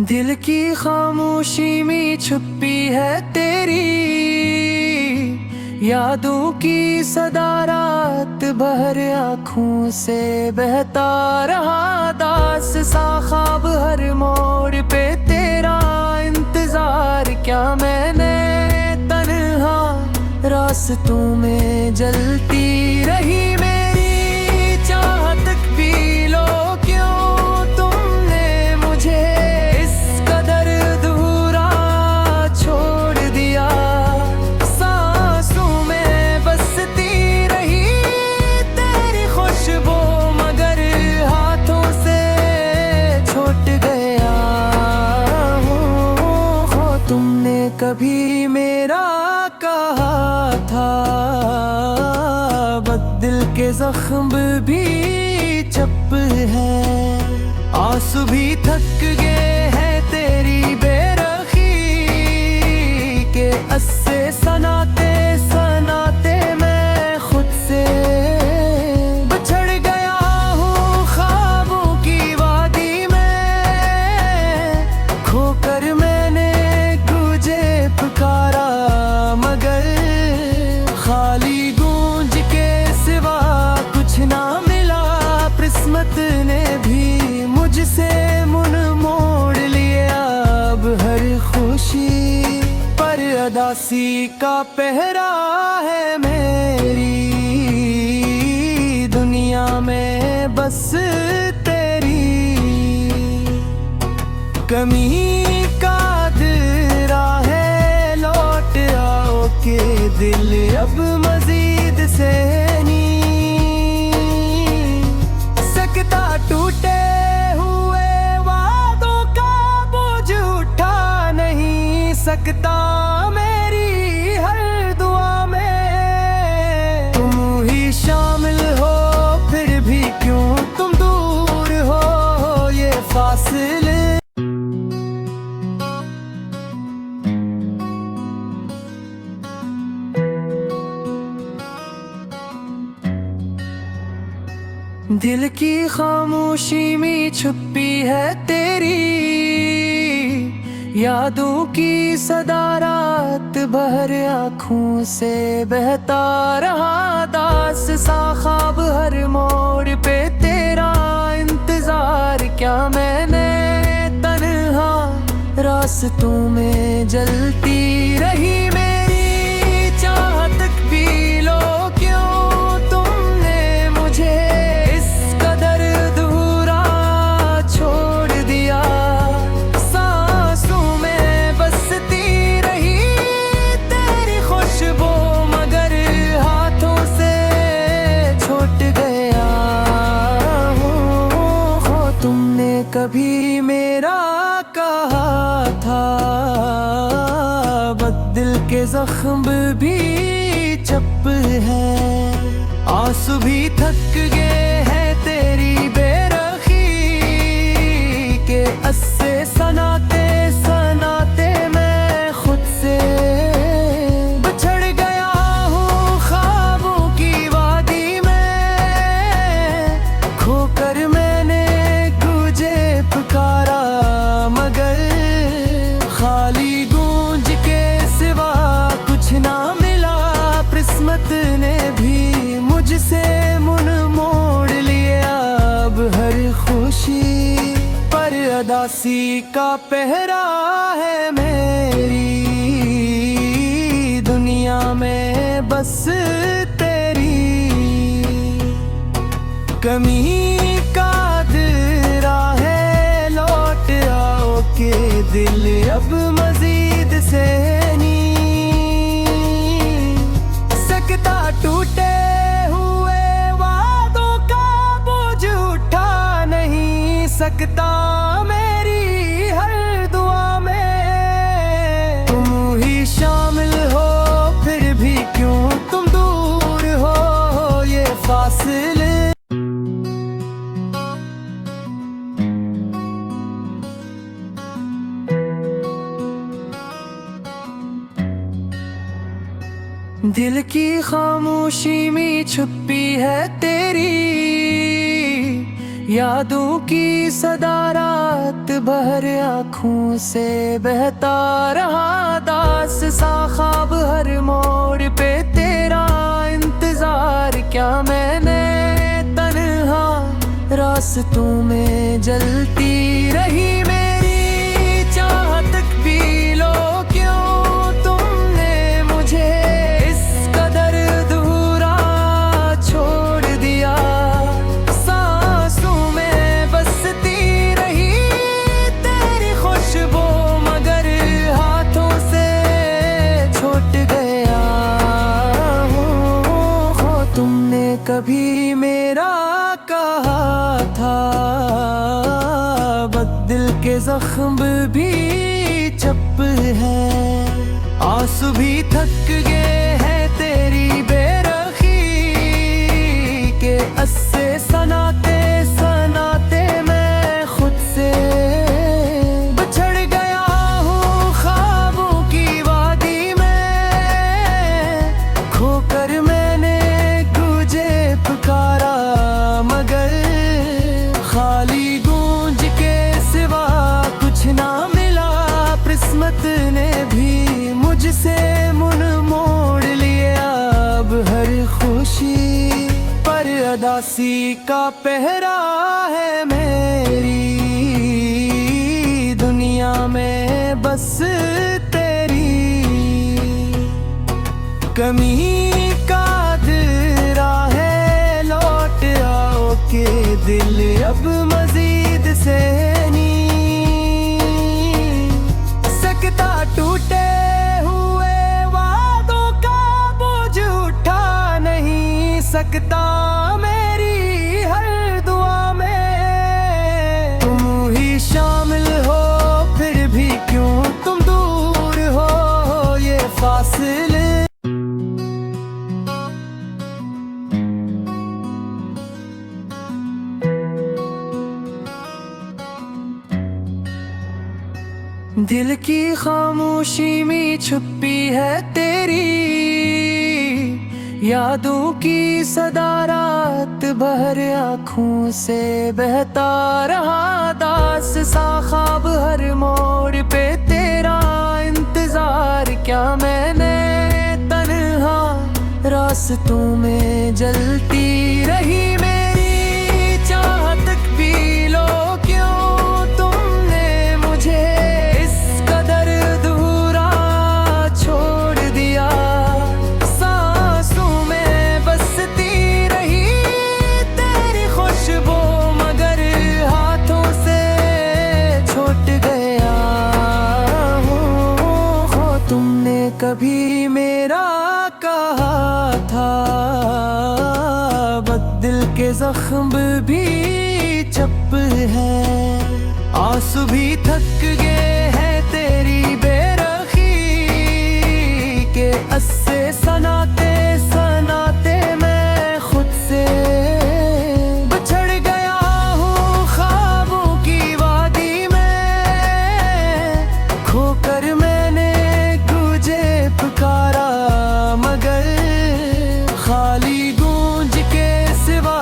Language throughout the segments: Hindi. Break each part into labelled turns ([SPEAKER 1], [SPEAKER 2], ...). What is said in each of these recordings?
[SPEAKER 1] दिल की खामोशी में छुपी है तेरी यादों की सदा, रात भर आँखों से बहता रहा दास सा ख्वाब, हर मोड़ पे तेरा इंतजार। क्या मैंने तन्हा रास्तों में जलती रही मेरी चाहत भी लो, क्यों तुमने मुझे इस कदर अधूरा छोड़ दिया। सांसों में बसती रही तेरी खुशबू, मगर हाथों से छूट गया हो। तुमने कभी मेरा कहा था बद दिल के जख्म भी चप है, आंसू भी थक गए हैं तेरी बेरखी के अस्से सनाते सनाते मैं खुद से बिछड़ गया हूँ ख्वाबों की वादी में। खोकर मैंने तुझे पुकारा, मगर खाली गूंज के सिवा कुछ ना मिला। किस्मत ने भी मुझसे मुन मोड़ लिया, अब हर खुशी पर अदासी का पहरा है मेरी दुनिया में बस तेरी कमी का दिरा है। लौट आओ के दिल अब मजीद से नहीं सकता, टूटे हुए वादों का बोझ उठा नहीं सकता। मेरी हर दुआ में तुम ही शामिल हो, फिर भी क्यों तुम दूर हो ये फासले। दिल की खामोशी में छुपी है तेरी यादों की सदा, रात भर आँखों से बहता रहा दास सा ख्वाब, हर मोड़ पे तेरा इंतजार। क्या मैंने तन्हा रास्तों में जलती रही मेरी चाहत भी लो, क्यों तुमने मुझे इस कदर अधूरा छोड़ दिया। सांसों में बसती रही तेरी खुशबू, मगर हाथों से छूट गया हो। तुमने कभी मेरा कहा था बद दिल के जख्म भी चप है, आंसू भी थक गए हैं तेरी बेरखी के अस्से सनाते सनाते मैं खुद से बिछड़ गया हूँ ख्वाबों की वादी में। खोकर मैंने तुझे पुकारा, मगर खाली गूंज के सिवा कुछ ना मिला। किस्मत ने भी मुझसे मुन मोड़ लिया, अब हर खुशी पर अदासी का पहरा है मेरी दुनिया में बस तेरी कमी का दिरा है। लौट आओ के दिल अब मजीद से नहीं सकता, टूटे हुए वादों का बोझ उठा नहीं सकता। मेरी हर दुआ में तुम ही शामिल हो, फिर भी क्यों तुम दूर हो ये फासले। दिल की खामोशी में छुपी है तेरी यादों की सदा, रात भर आँखों आँखों से बहता रहा दास सा ख्वाब, हर मोड़ पे तेरा इंतजार। क्या मैंने तन्हा रास्तों में जलती रही मेरी चाहत भी लो, क्यों तुमने मुझे इस कदर अधूरा छोड़ दिया। सांसों में बसती रही तेरी खुशबू, मगर हाथों से छूट गया हो। तुमने कभी मेरा कहा था दिल के जख्म भी चप है, आंसू भी थक गए हैं तेरी बेरखी के अस्से सनाते सनाते मैं खुद से बिछड़ गया हूँ ख्वाबों की वादी में। खोकर मैंने तुझे पुकारा, मगर खाली गूंज के सिवा कुछ ना मिला। किस्मत ने भी मुझसे मुन मोड़ लिया, अब हर खुशी पर अदासी का पहरा है मेरी दुनिया में बस तेरी कमी का दिरा है। लौट आओ के दिल अब मजीद से नहीं सकता, टूटे हुए वादों का बोझ उठा नहीं सकता मेरी हर दुआ में। तुम ही शामिल हो फिर भी क्यों तुम दूर हो, ये फासले दिल की खामोशी में छुपी है तेरी यादों की सदा, रात भर आँखों से बहता रहा दास सा ख्वाब, हर मोड़ पे तेरा इंतजार। क्या मैंने तन्हा रास्तों में जलती रही मेरी चाहत भी लो, क्यों तुमने मुझे इस कदर अधूरा छोड़ दिया। सांसों में बसती रही तेरी खुशबू, मगर हाथों से छूट गया हो। तुमने कभी मेरा कहा था दिल के जख्म भी चप है, आंसू भी थक गए हैं तेरी बेरखी के अस्से सनाते सनाते मैं खुद से बिछड़ गया हूँ ख्वाबों की वादी में। खोकर मैंने तुझे पुकारा, मगर खाली गूंज के सिवा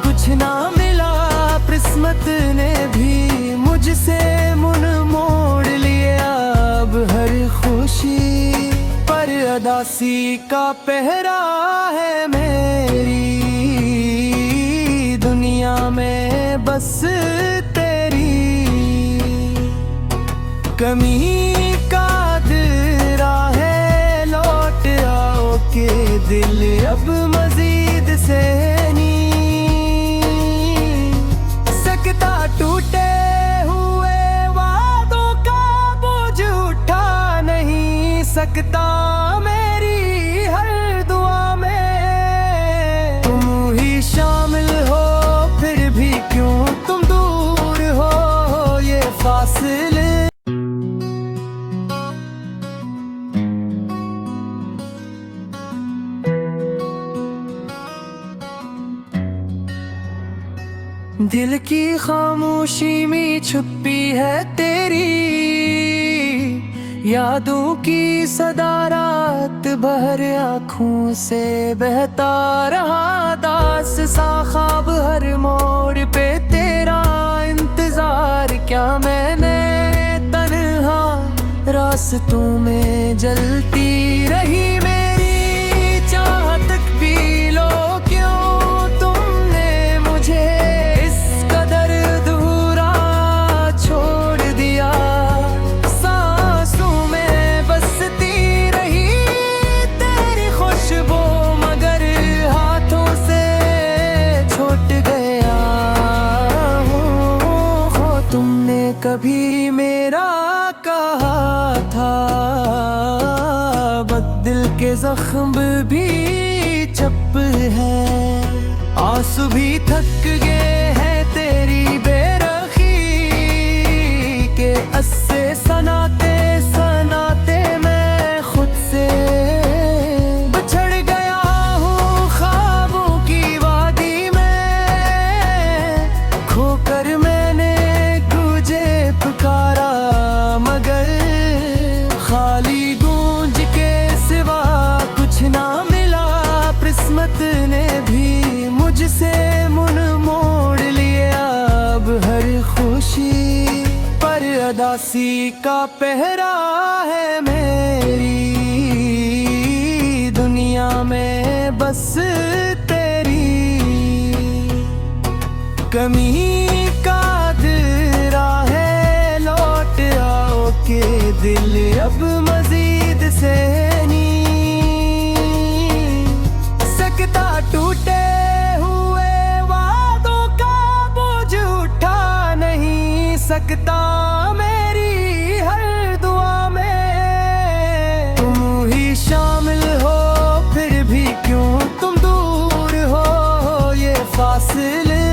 [SPEAKER 1] कुछ ना मिला। किस्मत ने भी मुझसे मुन मोड़ लिया, अब हर खुशी पर अदासी का पहरा है मेरी दुनिया में बस तेरी कमी का दिरा है। लौट आओ के दिल अब मजीद से नहीं सकता, टूटे हुए वादों का बोझ उठा नहीं सकता मेरी हर दुआ में। तुम ही शामिल हो फिर भी क्यों तुम दूर हो, ये फासले दिल की खामोशी में छुपी है तेरी यादों की सदा, रात भर आँखों से बहता रहा दास सा ख्वाब, हर मोड़ पे तेरा इंतजार। क्या मैंने तन रास्तों में जलती रही मेरी चाहत भी लो क्यों तुमने मुझे इस कदर अधूरा छोड़ दिया। सांसों में बसती रही तेरी खुशबू मगर हाथों से छूट गया हो तुमने कभी मेरा कहा था दिल के जख्म भी चप है। आंसू भी थक गए हैं तेरी बेरखी के अस्से सनाते सनाते मैं खुद से बिछड़ गया हूँ ख्वाबों की वादी में। खोकर मैंने तुझे पुकारा मगर खाली गूंज के सिवा कुछ ना मिला। किस्मत ने भी मुझसे मुन मोड़ लिया। अब हर खुशी पर अदासी का पहरा है मेरी दुनिया में बस तेरी कमी का दिरा है। लौट आओ के दिल अब मजीद से सकता टूटे हुए वादों का बोझ उठा नहीं सकता मेरी हर दुआ में। तुम ही शामिल हो फिर भी क्यों तुम दूर हो ये फासले।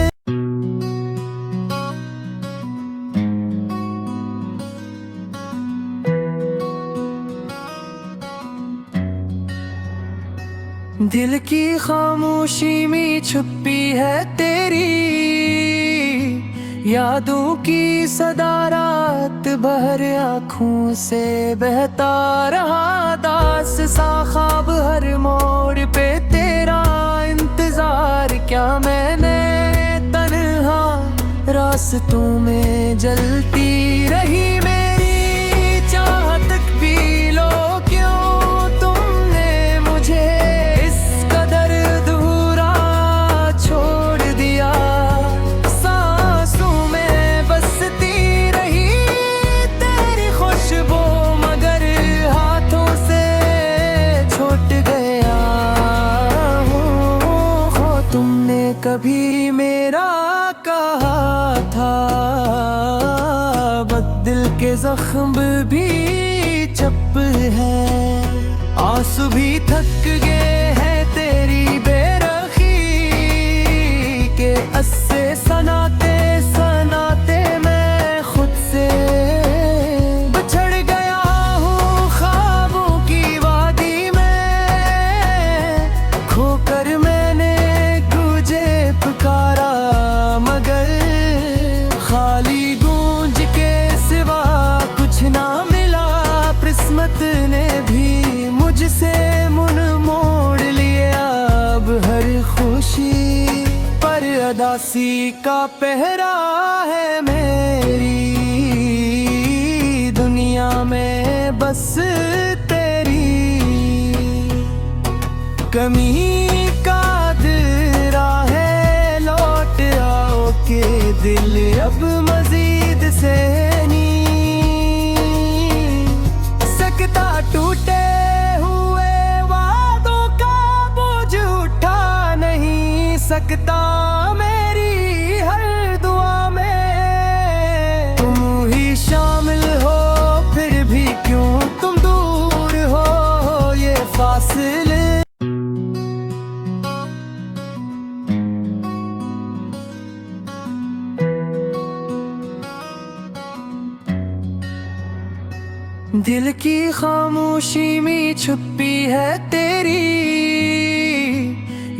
[SPEAKER 1] दिल की खामोशी में छुपी है तेरी यादों की सदा। रात भर आँखों से बहता रहा दास सा ख्वाब हर मोड़ पे तेरा इंतजार। क्या मैंने तन्हा रास्तों में जलती रही मेरी चाहत भी लो क्यों तुमने मुझे इस कदर अधूरा छोड़ दिया। सांसों में बसती रही तेरी खुशबू मगर हाथों से छूट गया हो तुमने कभी मेरा कहा था दिल के जख्म भी चप है। आंसू भी थक गए हैं तेरी बेरखी के अस्से सनाते सनाते मैं खुद से बिछड़ गया हूँ ख्वाबों की वादी में। खोकर मैंने तुझे पुकारा मगर खाली गूंज के सिवा कुछ ना मिला। किस्मत ने भी मुझसे मुन मोड़ लिया। अब हर खुशी पर अदासी का पहरा है मेरी दुनिया में बस तेरी कमी का दिरा है। लौट आओ के दिल अब मजीद से सकता टूटे हुए वादों का बोझ उठा नहीं सकता मेरी हर दुआ में। तुम ही शामिल हो फिर भी क्यों तुम दूर हो ये फासले। दिल की खामोशी में छुपी है तेरी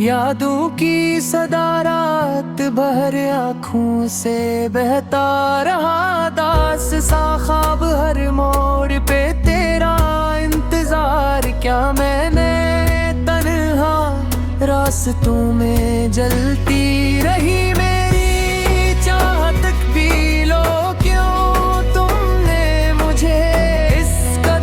[SPEAKER 1] यादों की सदा। रात भर आँखों से बहता रहा दास सा ख्वाब हर मोड़ पे तेरा इंतजार। क्या मैंने तन्हा रास्तों में जलती रही मेरी चाहत भी लो क्यों तुमने मुझे इस कदर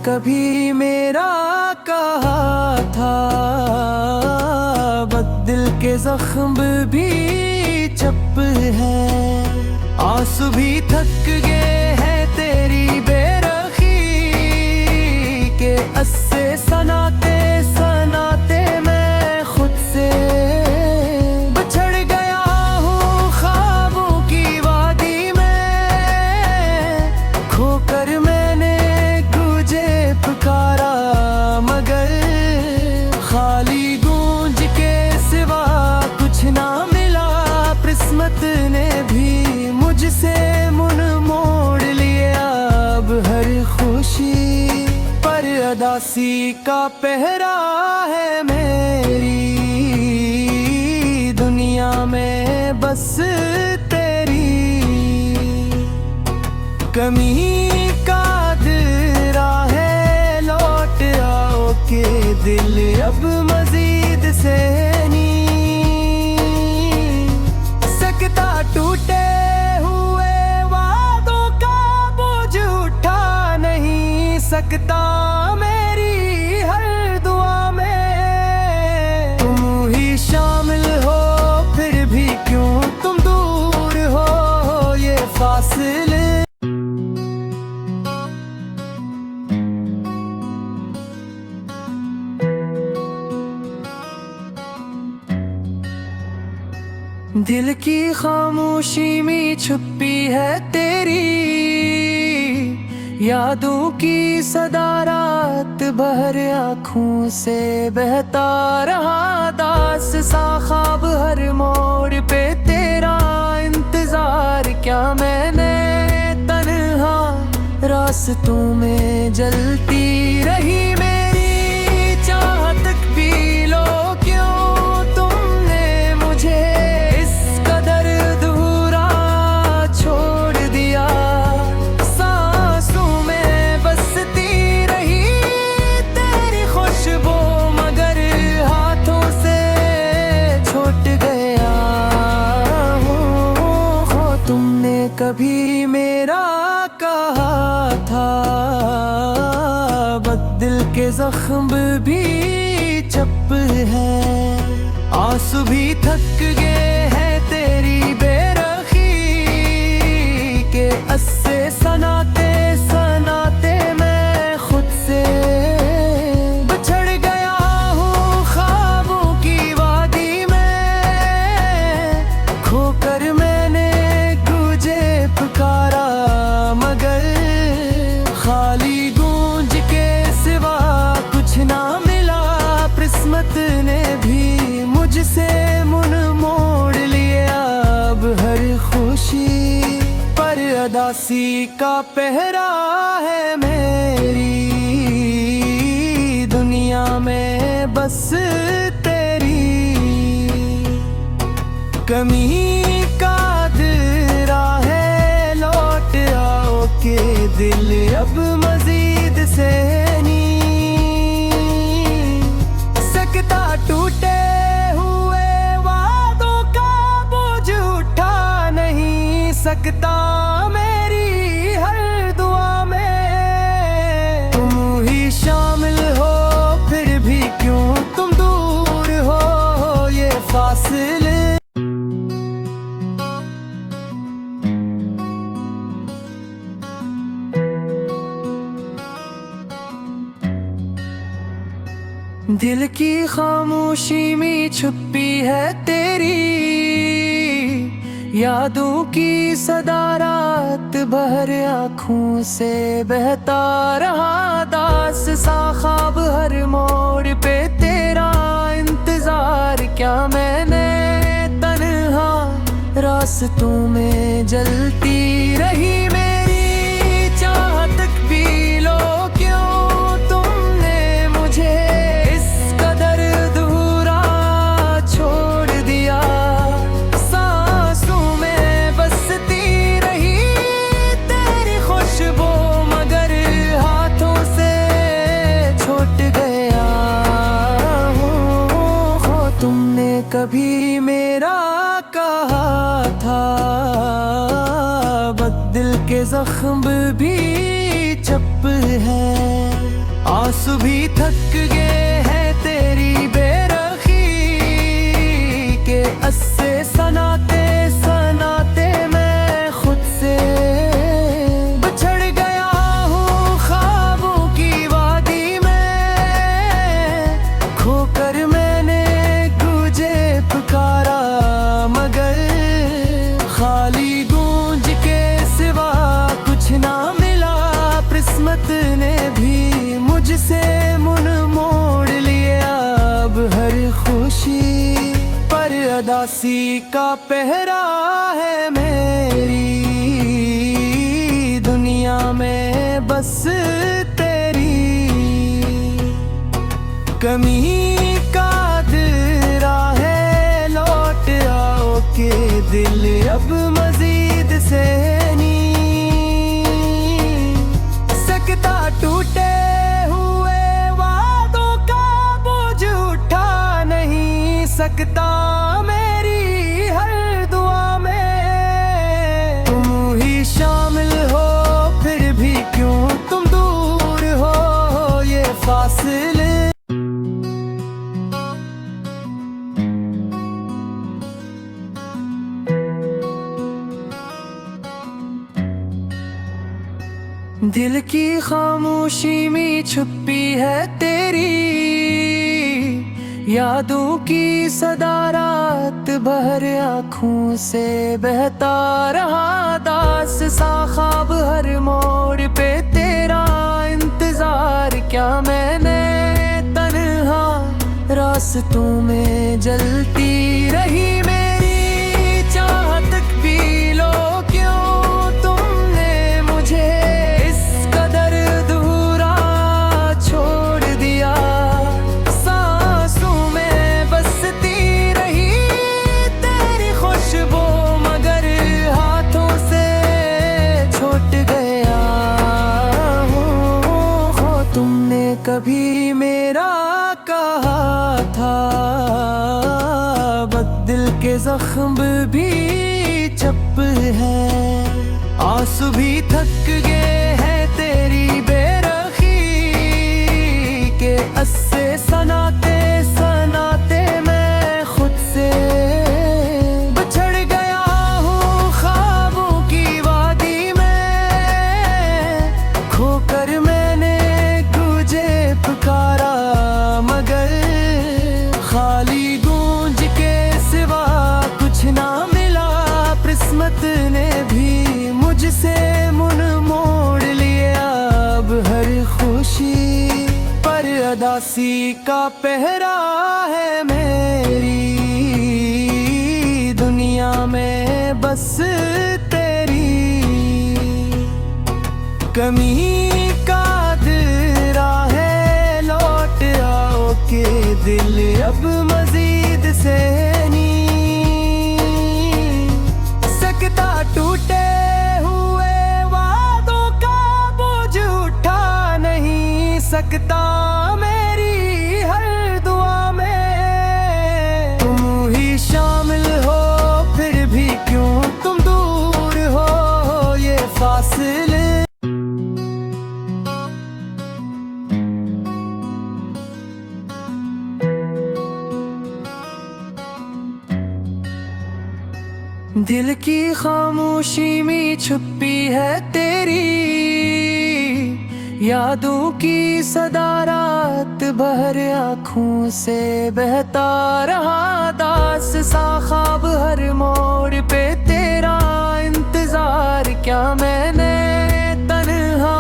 [SPEAKER 1] कभी मेरा कहा था, बद दिल के जख्म भी चप है। आंसू भी थक गए हैं तेरी बेरखी के, अस्से सनाते सनाते मैं खुद से बिछड़ गया हूँ ख्वाबों की वादी में। खोकर मैंने तुझे पुकारा मगर खाली गूंज के सिवा कुछ ना मिला। किस्मत ने भी मुझसे मुन मोड़ लिया। अब हर खुशी पर अदासी का पहरा है मेरी दुनिया में बस तेरी कमी का दिरा है। लौट आओ के दिल अब मजीद से टूटे हुए वादों का बोझ उठा नहीं सकता मेरी हर दुआ में। तुम ही शामिल हो फिर भी क्यों तुम दूर हो ये फासले। दिल की खामोशी में छुपी है तेरी यादों की सदा। रात भर आँखों से बहता रहा दास सा ख्वाब। हर मोड़ पे तेरा इंतजार क्या मैंने तन्हा रास्तों में जलती रही मेरी चाहत भी लो क्यों तुमने मुझे कभी मेरा कहा था, बद दिल के जख्म भी चप है। आंसू भी थक गए हैं तेरी बेरखी के, अस्से सनाते सनाते मैं खुद से बिछड़ गया हूँ ख्वाबों की वादी में। खोकर मैंने पुकारा मगर खाली गूंज के सिवा कुछ ना मिला। किस्मत ने भी मुझसे मुन मोड़ लिया। अब हर खुशी पर अदासी का पहरा है मेरी दुनिया में बस तेरी कमी का दिरा है। लौट आओ के दिल अब मजीद से सकता। टूटे हुए वादों का बोझ उठा नहीं सकता मेरी हर दुआ में। तुम ही शामिल हो फिर भी क्यों तुम दूर हो ये फासले। दिल की खामोशी में छुपी है तेरी यादों की सदा। रात भर आँखों से बहता रहा दास सा ख्वाब। हर मोड़ पे तेरा इंतजार क्या मैंने तन्हा रास्तों में जलती रही मेरी चाहत भी लो क्यों तुमने मुझे कभी मेरा कहा था, बद दिल के जख्म भी चप है। आंसू भी थक गए हैं तेरी बेरखी के अस्से सनाते सनाते मैं खुद से बिछड़ गया हूँ ख्वाबों की वादी में। खोकर मैंने तुझे पुकारा मगर खाली गूंज के सिवा कुछ ना मिला। किस्मत ने भी मुझसे मुन मोड़ लिया। अब हर खुशी पर अदासी का पहरा है मेरी दुनिया में बस तेरी कमी का दिरा है। लौट आओ के दिल अब मजीद से टूटे हुए वादों का बोझ उठा नहीं सकता मेरी हर दुआ में। तुम ही शामिल हो फिर भी क्यों तुम दूर हो ये फासले। दिल की खामोशी में छुपी है तेरी यादों की सदा। रात भर आँखों से बहता रहा दास सा ख्वाब। हर मोड़ पे तेरा इंतजार क्या मैंने तन्हा रास्तों में जलती रही मेरी चाहत भी लो क्यों तुमने मुझे कभी मेरा कहा था बद दिल के जख्म भी चप है। आंसू भी थक गए हैं तेरी बेरखी के अस्से सनाते सनाते मैं खुद से बिछड़ गया हूँ ख्वाबों की वादी में। खोकर मैंने पुकारा मगर खाली गूंज के सिवा कुछ ना मिला। किस्मत ने भी मुझसे मुन मोड़ लिया। अब हर खुशी पर अदासी का पहरा है मेरी दुनिया में बस तेरी कमी का दिरा है। लौट आओ के दिल अब मजीद से सकता। टूटे हुए वादों का बोझ उठा नहीं सकता मेरी हर दुआ में। तुम ही शामिल हो फिर भी क्यों तुम दूर हो ये फासले। दिल की खामोशी में छुपी है तेरी यादों की सदा। रात भर आँखों से बहता रहा दास सा ख्वाब। हर मोड़ पे तेरा इंतजार क्या मैंने तन्हा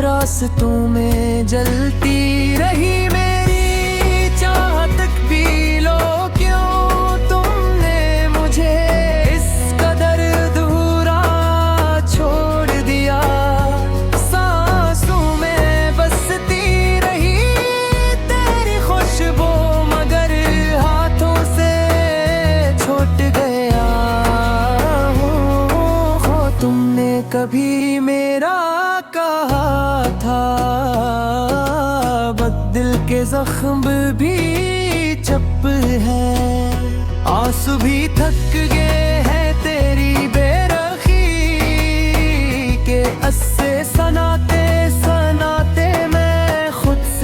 [SPEAKER 1] रास्तों में जलती रही मेरी चाहत भी लो क्यों तुमने मुझे कभी मेरा कहा था बद दिल के जख्म भी चप है। आंसू भी थक गए हैं तेरी बेरखी के अस्से सनाते सनाते मैं खुद से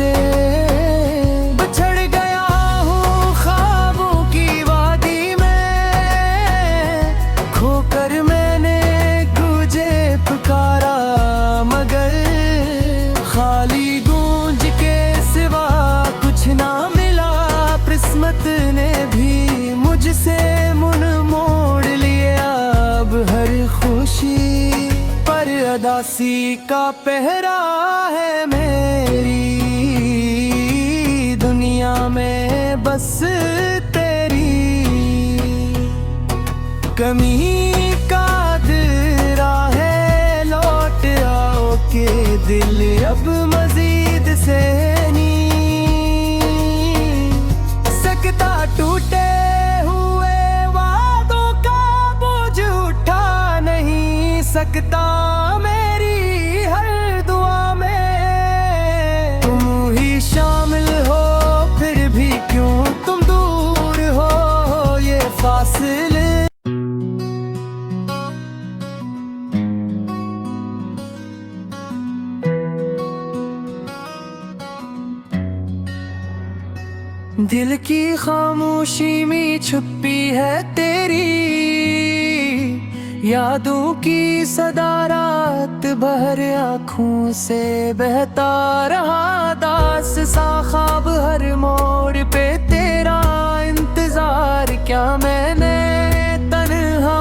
[SPEAKER 1] मुझसे मुन मोड़ लिया अब हर खुशी पर अदासी का पहरा है मेरी दुनिया में बस तेरी कमी का दिरा है लौट आओ के दिल अब मजीद से टूटे हुए वादों का बोझ उठा नहीं सकता मेरी हर दुआ में तुम ही शामिल हो फिर भी क्यों तुम दूर हो ये फासले दिल की खामोशी में छुपी है तेरी यादों की सदा रात भर आँखों से बहता रहा दास सा ख्वाब हर मोड़ पे तेरा इंतजार क्या मैंने तन्हा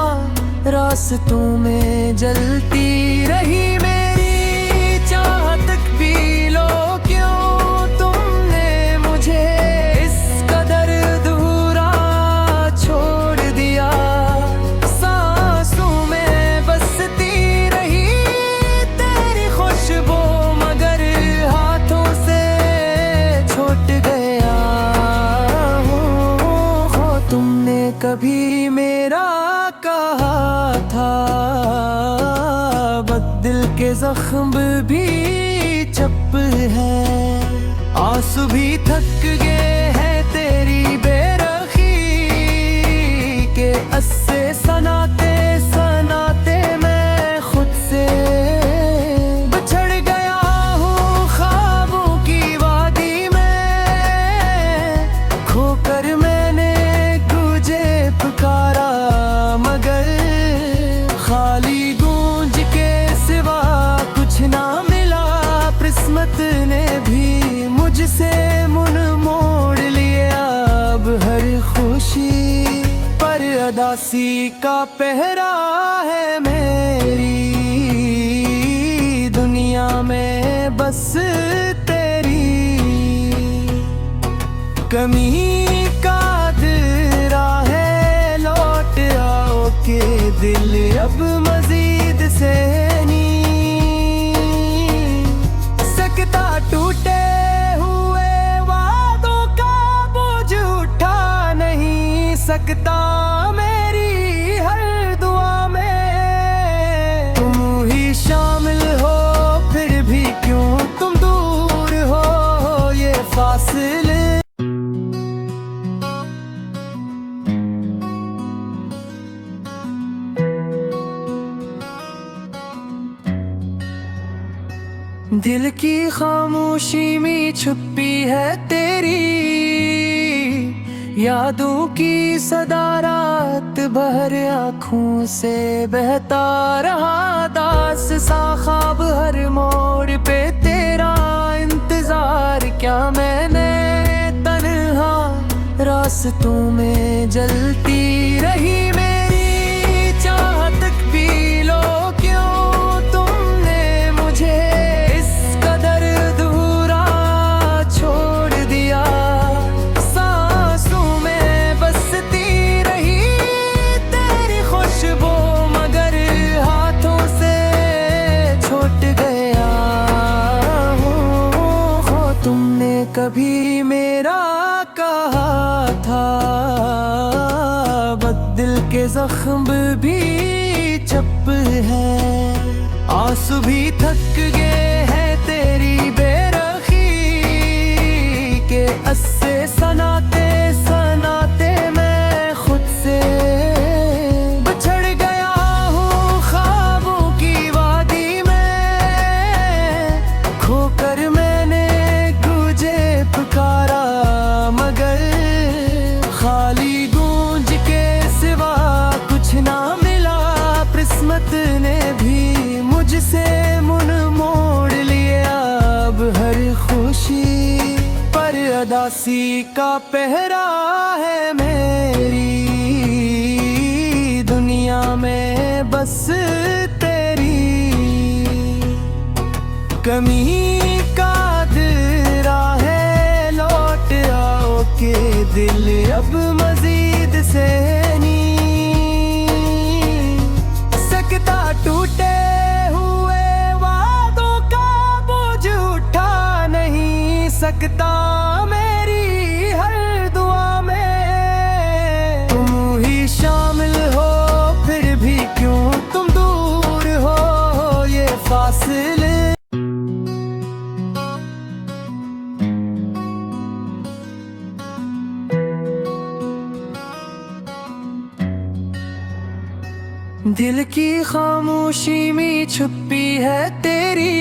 [SPEAKER 1] रास्तों में जलती रही मेरी चाहत भी लो क्यों तुमने मुझे कभी मेरा कहा था बद दिल के जख्म भी चप है आंसू भी थक गए हैं तेरी बेरखी के अस्से सनाते सनाते मैं खुद से बिछड़ गया हूँ ख्वाबों की वादी में खोकर मैंने पुकारा मगर खाली गूंज के सिवा कुछ ना मिला किस्मत ने भी मुझसे मुन मोड़ लिया अब हर खुशी पर अदासी का पहरा है मेरी दुनिया में बस तेरी कमी का दिरा है के दिल अब मजीद से सकता टूटे हुए वादों का बोझ उठा नहीं सकता मेरी हर दुआ में तुम ही शामिल हो फिर भी क्यों तुम दूर हो ये फासले दिल की खामोशी में छुपी है तेरी यादों की सदा रात भर आँखों से बहता रहा दास सा ख्वाब हर मोड़ पे तेरा इंतजार क्या मैंने तन्हा रास्तों में जलती रही मेरी चाहत भी लो क्यों तुमने मुझे कभी मेरा कहा था बद दिल के जख्म भी चप है आंसू भी थक गए हैं तेरी बेरखी के अस्से सनाते सनाते मैं खुद से बिछड़ गया हूँ ख्वाबों की वादी में खोकर मैंने पुकारा मगर खाली गूंज के सिवा कुछ ना मिला किस्मत ने भी मुझसे मुन मोड़ लिया अब हर खुशी पर अदासी का पहरा है मेरी बस तेरी कमी का दिरा है, लौट आओ के दिल अब मजीद से नहीं सकता। टूटे हुए वादों का बोझ उठा नहीं सकता, मेरी हर दुआ में तुम ही शामिल हो। फिर भी क्यों तुम दूर हो, ये फासले दिल की खामोशी में छुपी है तेरी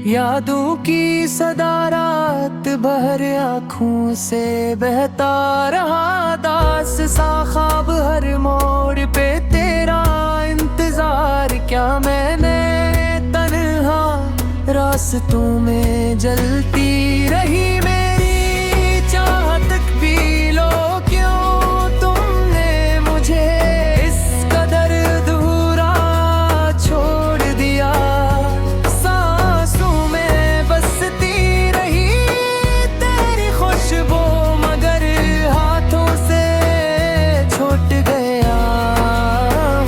[SPEAKER 1] यादों की सदा, रात भर आँखों से बहता रहा दास सा ख्वाब। हर मोड़ पे तेरा इंतजार, क्या मैंने तन्हा रास्तों में जलती रही मेरी चाहत भी लो। क्यों तुमने मुझे इस कदर अधूरा छोड़ दिया, सांसों में बसती रही तेरी खुशबू, मगर हाथों से छूट गया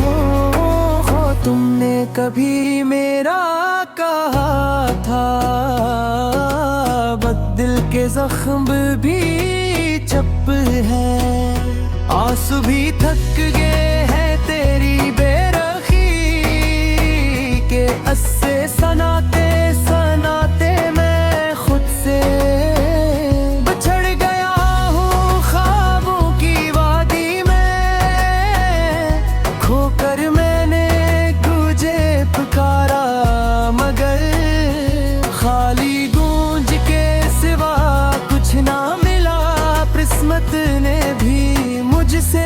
[SPEAKER 1] हो। तुमने कभी मेरा कहा था, दिल के जख्म भी चप है, आंसू भी थक गए हैं तेरी बेरखी के अस्से सनाते सनाते मैं खुद से बिछड़ गया हूँ ख्वाबों की वादी में। खोकर मैंने तुझे पुकारा, मगर खाली गूंज के सिवा कुछ ना मिला। किस्मत ने भी मुझसे